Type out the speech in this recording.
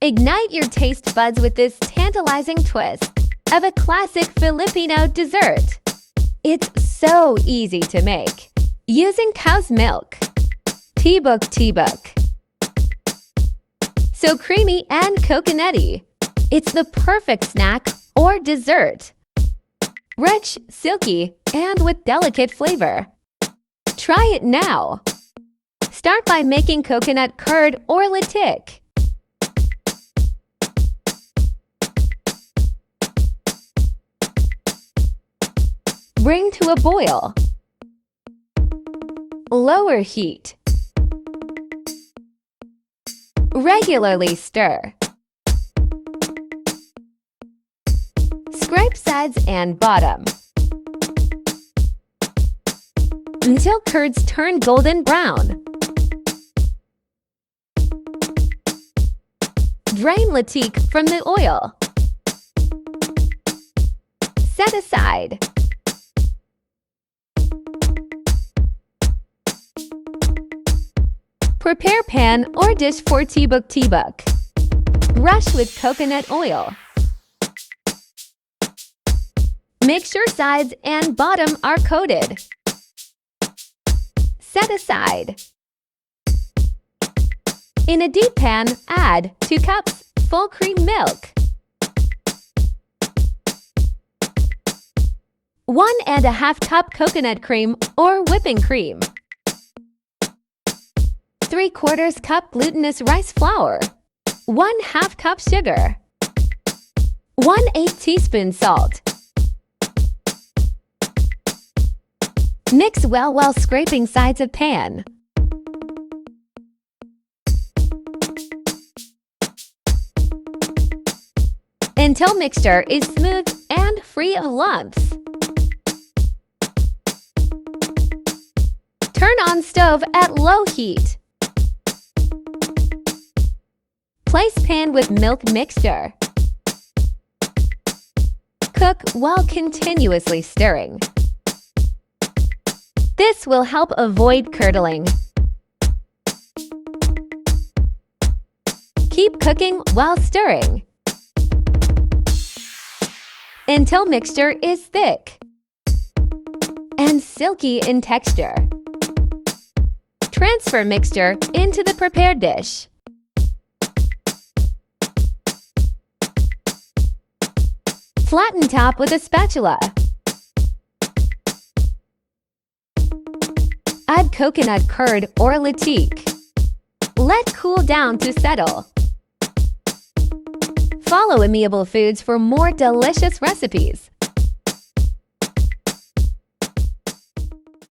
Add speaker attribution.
Speaker 1: Ignite your taste buds with this tantalizing twist of a classic Filipino dessert. It's so easy to make, using cow's milk. Tibok Tibok. So creamy and coconutty. It's the perfect snack or dessert. Rich, silky, and with delicate flavor. Try it now. Start by making coconut curd or latik. Bring to a boil. Lower heat. Regularly stir. Scrape sides and bottom until curds turn golden brown. Drain latik from the oil. Set aside. Prepare pan or dish for Tibok Tibok. Brush with coconut oil. Make sure sides and bottom are coated. Set aside. In a deep pan, add 2 cups full cream milk, 1½ cup coconut cream or whipping cream, 3/4 cup glutinous rice flour, 1/2 cup sugar, 1/8 teaspoon salt. Mix well while scraping sides of pan. Until mixture is smooth and free of lumps. Turn on stove at low heat. Place pan with milk mixture. Cook while continuously stirring. This will help avoid curdling. Keep cooking while stirring until mixture is thick and silky in texture. Transfer mixture into the prepared dish. Flatten top with a spatula. Add coconut curd or latik. Let cool down to settle. Follow Amiable Foods for more delicious recipes.